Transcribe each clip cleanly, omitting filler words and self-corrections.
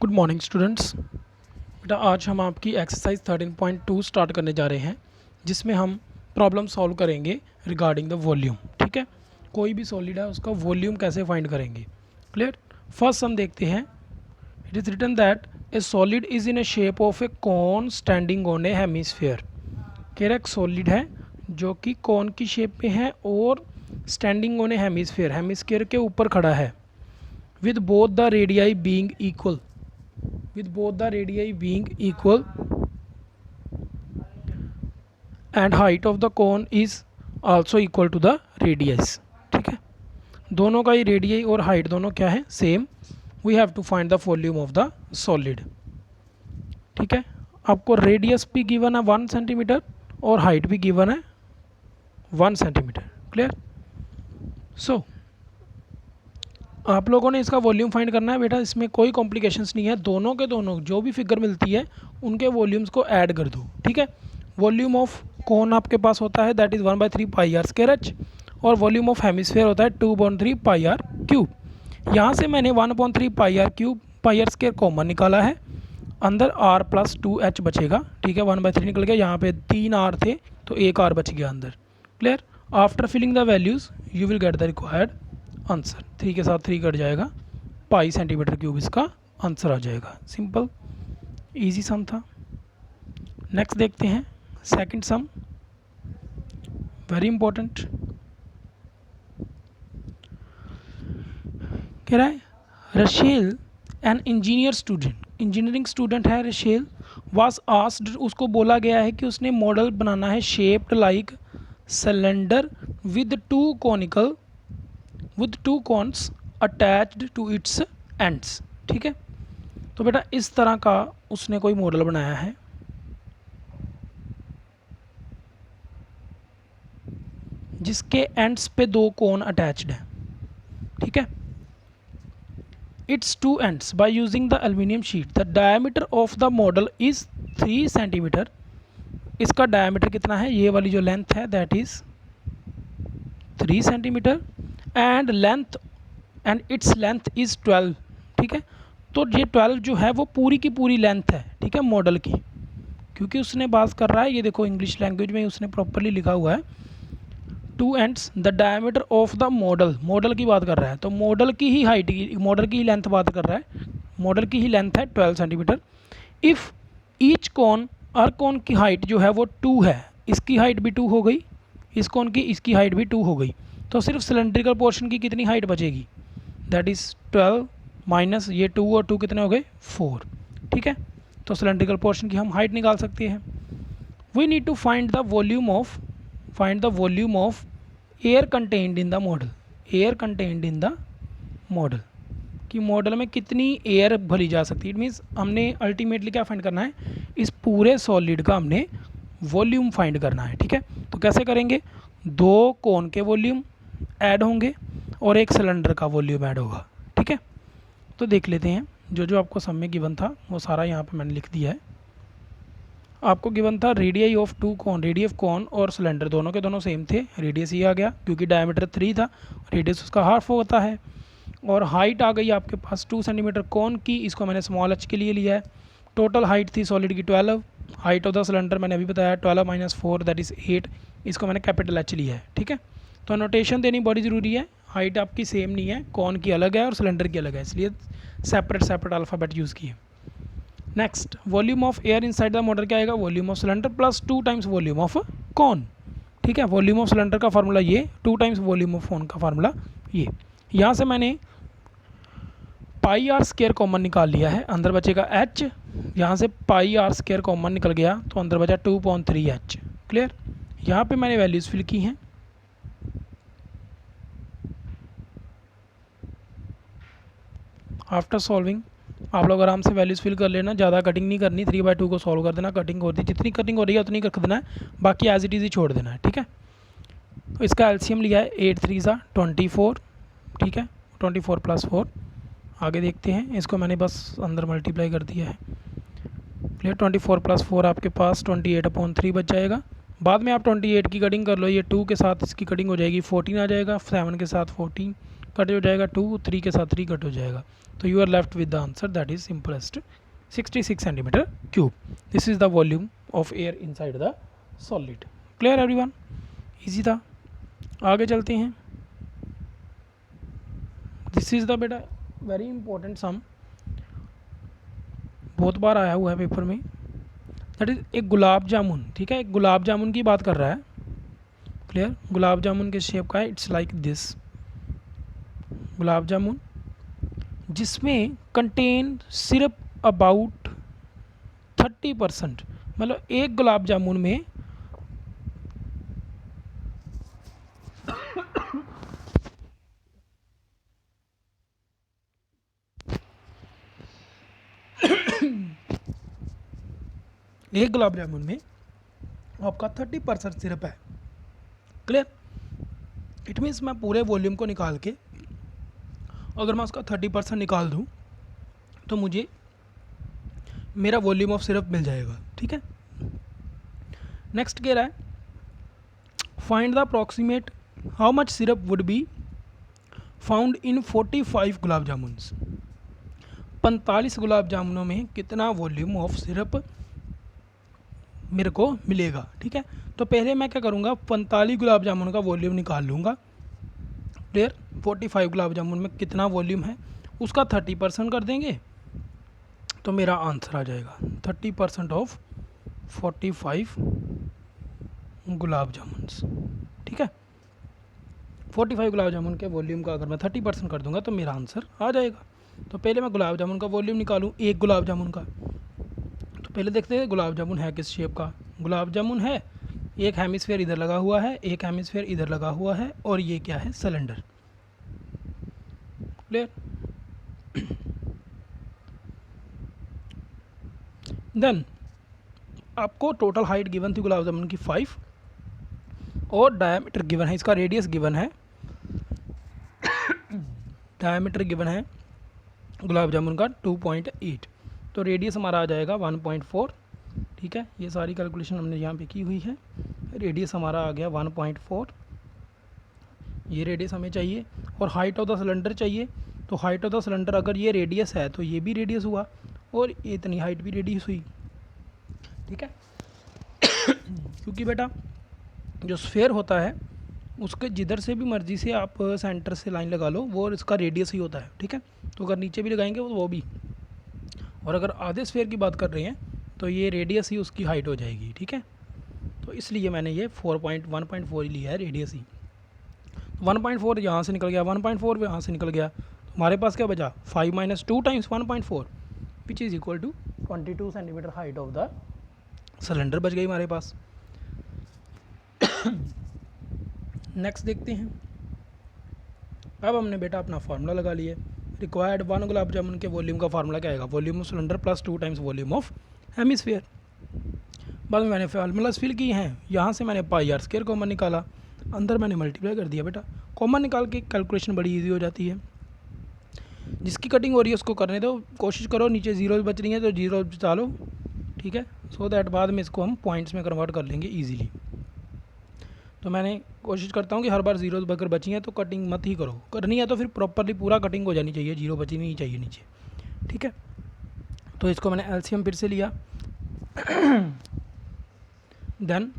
Good morning students. बेटा आज हम आपकी एक्सरसाइज 13.2 स्टार्ट करने जा रहे हैं, जिसमें हम प्रॉब्लम सॉल्व करेंगे रिगार्डिंग द वॉल्यूम। ठीक है, कोई भी सॉलिड है उसका वॉल्यूम कैसे फाइंड करेंगे। क्लियर। फर्स्ट हम देखते हैं, it is written that a solid is in a shape of a cone standing on a hemisphere. कह रहा एक सॉलिड है जो कि कॉन की शेप में है और standing on a hemisphere, hemisphere के ऊपर खड़ा है, with both the radii being equal, with both the radii being equal and height of the cone is also equal to the radius। ठीक है, दोनों का ही रेडियई और हाइट दोनों क्या है, same. We have to find the volume of the solid. ठीक है, आपको रेडियस भी गिवन है 1 सेंटीमीटर और हाइट भी गिवन है 1 सेंटीमीटर। क्लियर। सो आप लोगों ने इसका वॉल्यूम फाइंड करना है। बेटा इसमें कोई कॉम्प्लिकेशंस नहीं है, दोनों के दोनों जो भी फिगर मिलती है उनके वॉल्यूम्स को ऐड कर दो। ठीक है, वॉल्यूम ऑफ कॉन आपके पास होता है that is 1/3 pi r square h, और वॉल्यूम ऑफ हेमिस्फीयर होता है 2/3 पाई आर क्यूब। यहाँ से मैंने 1/3 pi r cube pi r square common निकाला है, अंदर r + 2h बचेगा। ठीक है, 1/3 निकल गया, यहाँ पे 3 r थे तो 1 r बच गया अंदर। Clear. After filling the values you will get the required answer. 3 के साथ 3 कट जाएगा, पाई सेंटीमीटर क्यूब इसका आंसर आ जाएगा। सिंपल इजी सम था। नेक्स्ट देखते हैं सेकंड सम, वेरी इंपॉर्टेंट। कह रहा है Rachel an engineer student, engineering student है रशेल, वाज आस्क्ड, उसको बोला गया है कि उसने मॉडल बनाना है shaped like cylinder with two cones attached to its ends. ठीक है, तो बेटा इस तरह का उसने कोई मॉडल बनाया है, जिसके एंड्स पे 2 कोन अटैच्ड है। ठीक है, it's 2 ends by using the aluminium sheet, the diameter of the model is 3 centimetre. इसका डायमीटर कितना है, ये वाली जो लेंथ है that is 3 centimetre and its length is 12। ठीक है, तो ये 12 जो है वो पूरी की पूरी लेंथ है। ठीक है, मॉडल की, क्योंकि उसने बात कर रहा है, ये देखो इंग्लिश लैंग्वेज में उसने प्रॉपरली लिखा हुआ है 2 ends the diameter of the model की बात कर रहा है, तो मॉडल की ही हाइट की, मॉडल की ही लेंथ बात कर रहा है, मॉडल की ही लेंथ है 12 सेंटीमीटर। इफ़ ईच कॉन, हर कॉन की हाइट जो है वो 2 है, इसकी हाइट भी 2 हो गई, इस कॉन की, इसकी हाइट भी 2 हो गई, तो सिर्फ सिलेंड्रिकल पोर्शन की कितनी हाइट बचेगी, दैट इज़ 12 माइनस ये 2 और 2 कितने हो गए 4। ठीक है, तो सिलेंड्रिकल पोर्शन की हम हाइट निकाल सकते हैं। We need to find the volume of air contained in the model, air contained in the model, कि मॉडल में कितनी एयर भरी जा सकती है। इट मीन्स हमने अल्टीमेटली क्या फाइंड करना है, इस पूरे सॉलिड का हमने वॉल्यूम फाइंड करना है। ठीक है, तो कैसे करेंगे, 2 कोन के वॉल्यूम ऐड होंगे और एक सिलेंडर का वॉल्यूम ऐड होगा। ठीक है, तो देख लेते हैं, जो जो आपको सब में गिवन था वो सारा यहाँ पे मैंने लिख दिया है। आपको गिवन था radii of 2 cone, radius cone और सिलेंडर दोनों के दोनों सेम थे, रेडियस ही आ गया क्योंकि डायमीटर 3 था, रेडियस उसका हाफ होता है, और हाइट आ गई आपके पास 2 सेंटीमीटर कॉन की, इसको मैंने स्मॉल h के लिए लिया है। टोटल हाइट थी सॉलिड की 12, हाइट ऑफ द सिलेंडर मैंने अभी बताया 12 माइनस 4 दैट इज़ 8, इसको मैंने कैपिटल H लिया है। ठीक है, तो नोटेशन देनी बड़ी ज़रूरी है, हाइट आपकी सेम नहीं है, कॉन की अलग है और सिलेंडर की अलग है, इसलिए सेपरेट अल्फ़ाबेट यूज़ किए। Next, volume of air inside the model क्या आएगा, volume of cylinder plus 2 times volume of cone. ठीक है, वॉल्यूम ऑफ सिलेंडर का फार्मूला ये, 2 टाइम्स वॉल्यूम ऑफ कॉन का फार्मूला ये। यहाँ से मैंने पाई आर स्क्वायर कॉमन निकाल लिया है, अंदर बचेगा h, यहाँ से पाई आर स्क्वायर कॉमन निकल गया तो अंदर बचा 2/3h। क्लियर, यहाँ पे मैंने वैल्यूज़ फिल की हैं। आफ्टर सॉल्विंग आप लोग आराम से वैल्यूज़ फिल कर लेना, ज़्यादा कटिंग नहीं करनी, 3/2 को सॉल्व कर देना, कटिंग होती जितनी कटिंग हो रही है उतनी रख देना है, बाकी एज इट इज़ ही छोड़ देना है। ठीक है, तो इसका एलसीएम लिया है 8 3 24। ठीक है, 24 + 4। आगे देखते हैं, इसको मैंने बस अंदर मल्टीप्लाई कर दिया है। क्लियर, 24 + 4 आपके पास 28/3 बच जाएगा। बाद में आप 28 की कटिंग कर लो, ये 2 के साथ इसकी कटिंग हो जाएगी 14 आ जाएगा, 7 के साथ 14 कट हो जाएगा 2, 3 के साथ 3 कट हो जाएगा, तो you are left with the answer that is simplest 66 centimetre cube. This is the volume of air inside the solid. Clear everyone? Easy था. आगे चलते हैं. दिस इज द बेटा वेरी इंपॉर्टेंट सम, बहुत बार आया हुआ है पेपर में. दैट इज एक गुलाब जामुन. ठीक है, एक गुलाब जामुन की बात कर रहा है. क्लियर? गुलाब जामुन किस शेप का है? It's like this. Gulab jamun जिसमें कंटेन सिर्फ अबाउट 30%, मतलब एक गुलाब जामुन में एक गुलाब जामुन में आपका 30% सिरप है. क्लियर? इट मीन्स मैं पूरे वॉल्यूम को निकाल के अगर मैं उसका 30% निकाल दूं तो मुझे मेरा वॉल्यूम ऑफ सिरप मिल जाएगा. ठीक है. नेक्स्ट कह रहा है find the approximate how much syrup would be found in 45 गुलाब जामुन्स. 45 गुलाब जामुनों में कितना वॉल्यूम ऑफ सिरप मेरे को मिलेगा. ठीक है, तो पहले मैं क्या करूँगा, 45 गुलाब जामुन का वॉल्यूम निकाल लूँगा. क्लियर? 45 गुलाब जामुन में कितना वॉल्यूम है उसका 30% कर देंगे तो मेरा आंसर आ जाएगा 30% ऑफ 45 गुलाब जामुन्स. ठीक है, 45 गुलाब जामुन के वॉल्यूम का अगर मैं 30% कर दूंगा तो मेरा आंसर आ जाएगा. तो पहले मैं गुलाब जामुन का वॉल्यूम निकालूँ, एक गुलाब जामुन का. तो पहले देखते हैं गुलाब जामुन है किस शेप का. गुलाब जामुन है, एक हेमिस्फेयर इधर लगा हुआ है, एक हेमिस्फेयर इधर लगा हुआ है, और ये क्या है? सिलेंडर. क्लियर? देन आपको टोटल हाइट गिवन थी गुलाब जामुन की 5 और डायमीटर गिवन है, इसका रेडियस गिवन है. डायमीटर गिवन है गुलाब जामुन का 2.8, तो रेडियस हमारा आ जाएगा 1.4. ठीक है, ये सारी कैलकुलेशन हमने यहाँ पे की हुई है. रेडियस हमारा आ गया 1.4, ये रेडियस हमें चाहिए. और हाइट ऑफ द सिलेंडर चाहिए, तो हाइट ऑफ द सिलेंडर अगर ये रेडियस है तो ये भी रेडियस हुआ और इतनी हाइट भी रेडियस हुई. ठीक है, क्योंकि बेटा जो स्फेयर होता है उसके जिधर से भी मर्जी से आप सेंटर से लाइन लगा लो वो इसका रेडियस ही होता है. ठीक है, तो अगर नीचे भी लगाएंगे वो भी, और अगर आधे स्फेयर की बात कर रहे हैं तो ये रेडियस ही उसकी हाइट हो जाएगी. ठीक है, तो इसलिए मैंने ये 1.4 ही लिया है, रेडियस ही. 1.4 यहाँ से निकल गया, 1.4 यहाँ से निकल गया, तो हमारे पास क्या बचा? 5 - 2 × 1.4 which is equal to 22 centimetre height of the cylinder बच गई हमारे पास. नेक्स्ट देखते हैं. अब हमने बेटा अपना फार्मूला लगा लिया. रिक्वायर्ड 1 गुलाब जामुन के वॉल्यूम का फार्मूला क्या आएगा? Volume of cylinder plus 2 times volume of hemisphere. बाद में मैंने फार्मूलाज फिल किए हैं. यहाँ से मैंने πr² कॉमन निकाला, अंदर मैंने मल्टीप्लाई कर दिया. बेटा कॉमन निकाल के कैलकुलेशन बड़ी इजी हो जाती है. जिसकी कटिंग हो रही है उसको करने दो, कोशिश करो नीचे जीरो बच रही हैं तो जीरो बचा लो. ठीक है, सो दैट बाद में इसको हम पॉइंट्स में कन्वर्ट कर लेंगे ईजीली. तो मैंने कोशिश करता हूँ कि हर बार जीरो अगर बची हैं तो कटिंग मत ही करो, करनी है तो फिर प्रॉपरली पूरा कटिंग हो जानी चाहिए, जीरो बची नहीं चाहिए नीचे. ठीक है, तो इसको मैंने एलसीएम फिर से लिया. देन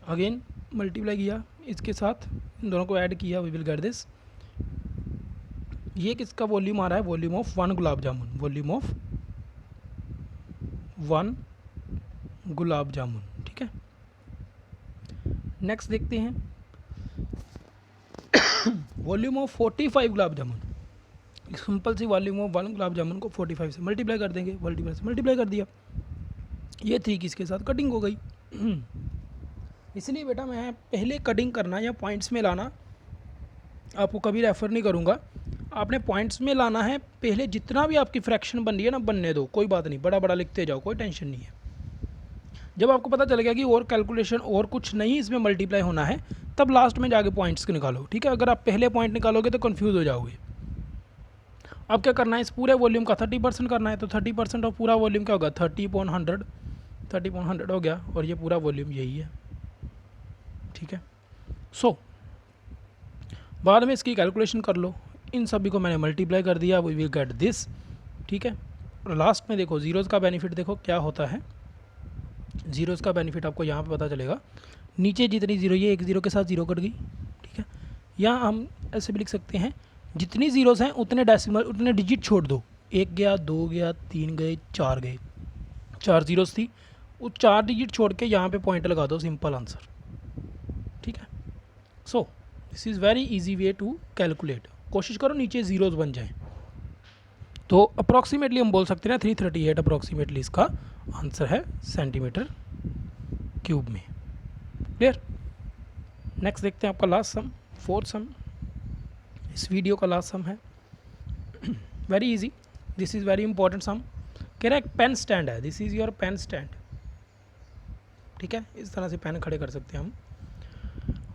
अगेन मल्टीप्लाई किया इसके साथ, इन दोनों को ऐड किया. We will get this. ये किसका वॉल्यूम आ रहा है? Volume of 1 gulab jamun. Volume of 1 gulab jamun. ठीक है, नेक्स्ट देखते हैं. Volume of 45 gulab jamun. Simple सी वॉल्यूम ऑफ 1 गुलाब जामुन को 45 से मल्टीप्लाई कर देंगे. मल्टीप्लाई कर दिया, ये 3 किसके साथ कटिंग हो गई. इसलिए बेटा मैं पहले कटिंग करना या पॉइंट्स में लाना आपको कभी रेफ़र नहीं करूँगा. आपने पॉइंट्स में लाना है पहले. जितना भी आपकी फ्रैक्शन बन रही है ना, बनने दो, कोई बात नहीं, बड़ा बड़ा लिखते जाओ, कोई टेंशन नहीं है. जब आपको पता चल गया कि और कैलकुलेशन और कुछ नहीं इसमें मल्टीप्लाई होना है, तब लास्ट में जाके पॉइंट्स को निकालो. ठीक है, अगर आप पहले पॉइंट निकालोगे तो कंफ्यूज हो जाओगे. अब क्या करना है, इस पूरे वॉल्यूम का 30% करना है, तो 30% ऑफ पूरा वॉल्यूम क्या होगा? 30/100. 30/100 हो गया, और ये पूरा वॉल्यूम यही है. ठीक है, सो बाद में इसकी कैलकुलेशन कर लो, इन सभी को मैंने मल्टीप्लाई कर दिया, वी विल गेट दिस, ठीक है। और लास्ट में देखो ज़ीरोज़ का बेनिफिट देखो क्या होता है, ज़ीरोज़ का बेनिफिट आपको यहाँ पे पता चलेगा, नीचे जितनी ज़ीरो, ये एक ज़ीरो के साथ ज़ीरो कट गई, ठीक है। यहाँ हम ऐसे भी लिख सकते हैं, जितनी ज़ीरोज़ हैं उतने डेसिमल, उतने डिजिट छोड़ दो, एक गया, दो गया, तीन गए, चार गए, चार ज़ीरोज़ थी, वो चार डिजिट छोड़ के यहाँ पे पॉइंट लगा दो, सिंपल आंसर, ठीक है। So this is very easy way to calculate, कोशिश करो नीचे ज़ीरोज़ बन जाएं। तो अप्रॉक्सीमेटली हम बोल सकते हैं 338 अप्रॉक्सीमेटली इसका आंसर है सेंटीमीटर क्यूब में। क्लियर। नेक्स्ट देखते हैं आपका लास्ट सम, फोर्थ सम, इस वीडियो का लास्ट सम है, very easy, this is very important sum. कह रहा है एक पेन स्टैंड है, this is your pen stand, ठीक है, इस तरह से पेन खड़े कर सकते हैं हम,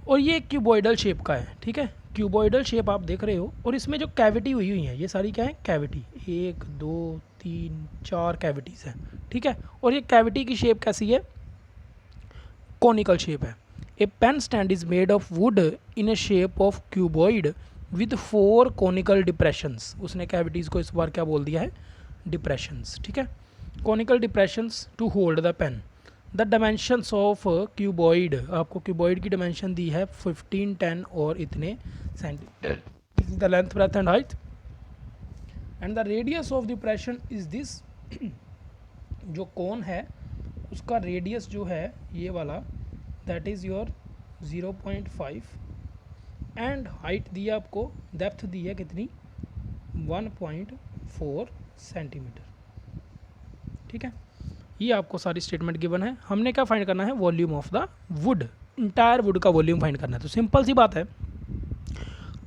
और ये क्यूबॉइडल शेप का है, ठीक है, क्यूबॉइडल शेप आप देख रहे हो, और इसमें जो कैविटी हुई हुई है ये सारी क्या है, कैविटी, 1 2 3 4 कैविटीज़ हैं, ठीक है। और ये कैविटी की शेप कैसी है, कॉनिकल शेप है। A pen stand is made of wood in a shape of cuboid with 4 conical depressions, उसने कैविटीज़ को इस बार क्या बोल दिया है, डिप्रेशंस, ठीक है, conical depressions to hold the pen. The dimensions of cuboid, आपको क्यूबॉइड की डायमेंशन दी है 15 10 और इतने centimetre, this is the length breadth and height, and the radius of depression is this, जो कोन है उसका रेडियस जो है ये वाला, that is your 0.5, and height दी है आपको, डेप्थ दी है कितनी, 1.4 सेंटीमीटर, ठीक है। ये आपको सारी स्टेटमेंट गिवन है, हमने क्या फाइंड करना है, volume of the wood, entire would का वॉल्यूम फाइंड करना है। तो सिंपल सी बात है,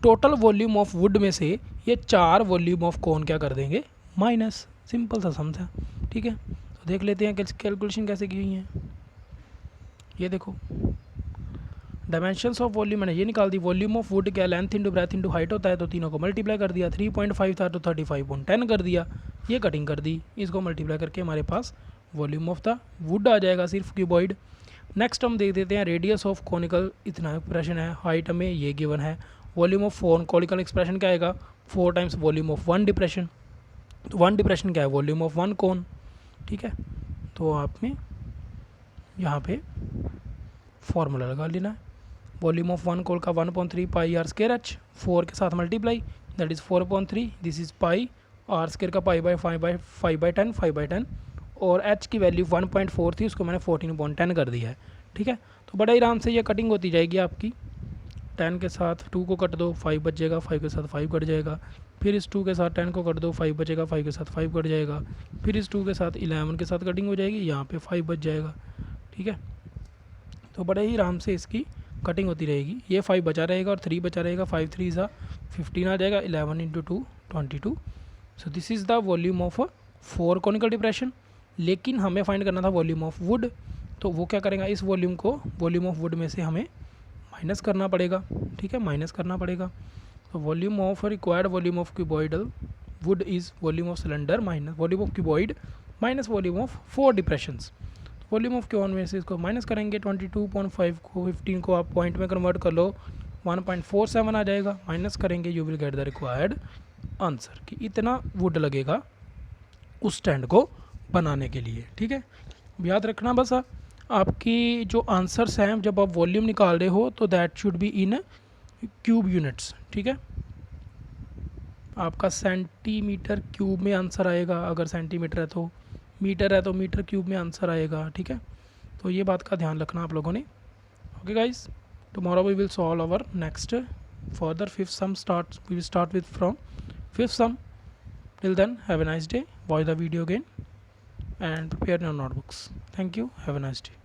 टोटल वॉल्यूम ऑफ वुड में से ये 4 वॉल्यूम ऑफ कोन क्या कर देंगे, माइनस, सिंपल सा सम था, ठीक है। तो देख लेते हैं कैलकुलेशन कैसे की हुई है। ये देखो डायमेंशंस ऑफ वॉल्यूम मैंने ये निकाल दी, वॉल्यूम ऑफ वुड क्या, length into breadth into height होता है, तो तीनों को मल्टीप्लाई कर दिया, 3.5 था तो 35.10 कर दिया, ये कटिंग कर दी, इसको मल्टीप्लाई करके हमारे पास वॉल्यूम ऑफ द वुड आ जाएगा सिर्फ क्यूबॉइड। नेक्स्ट हम देख देते हैं रेडियस ऑफ कॉनिकल, इतना एक्सप्रेशन है, हाइट हमें ये गिवन है, वॉल्यूम ऑफ 4 कॉनिकल एक्सप्रेशन क्या आएगा, 4 टाइम्स वॉल्यूम ऑफ 1 डिप्रेशन, तो 1 डिप्रेशन क्या है, वॉल्यूम ऑफ 1 कोन, ठीक है। तो आपने यहाँ पे फॉर्मूला लगा लेना है, वॉल्यूम ऑफ 1 कोन का 1.3 पाई आर स्केयर एच, 4 के साथ multiply, that is 4.3, this is pi, r square का पाई बाई 5/10, और h की वैल्यू 1.4 थी, उसको मैंने 14.10 कर दिया है, ठीक है। तो बड़ा आराम से ये कटिंग होती जाएगी आपकी, 10 के साथ 2 को कट दो, 5 बच जाएगा, 5 के साथ 5 कट जाएगा, फिर इस 2 के साथ 10 को कट दो, 5 बचेगा, 5 के साथ 5 कट जाएगा, फिर इस 2 के साथ 11 के साथ कटिंग हो जाएगी, यहाँ पे 5 बच जाएगा, ठीक है। तो बड़े ही आराम से इसकी कटिंग होती रहेगी, ये 5 बचा रहेगा और 3 बचा रहेगा, 5 3 सा 15 आ जाएगा, 11 into 2 22। So this is the volume of 4 conical depression. लेकिन हमें फाइंड करना था वॉल्यूम ऑफ वुड, तो वो क्या करेगा, इस वॉल्यूम को वॉल्यूम ऑफ वुड में से हमें माइनस करना पड़ेगा, ठीक है, माइनस करना पड़ेगा। तो volume of required volume of cuboidal wood is volume of cylinder minus volume of cuboid minus volume of 4 depressions. Volume of क्यून में से इसको माइनस करेंगे, 22.5 को 15 को आप पॉइंट में कन्वर्ट कर लो, 1.47 आ जाएगा, माइनस करेंगे, you will get the required answer, कि इतना वुड लगेगा उस स्टैंड को बनाने के लिए, ठीक है। याद रखना बस आपकी जो आंसर्स हैं, जब आप वॉल्यूम निकाल रहे हो तो that should be in cube units, ठीक है। आपका सेंटीमीटर क्यूब में आंसर आएगा, अगर सेंटीमीटर है तो, मीटर है तो मीटर क्यूब में आंसर आएगा, ठीक है। तो ये बात का ध्यान रखना आप लोगों ने। Okay guys, tomorrow we will solve our next further 5th sum, we will start with from 5th sum. Till then, have a nice day, watch the video again and prepare your notebooks. Thank you, have a nice day.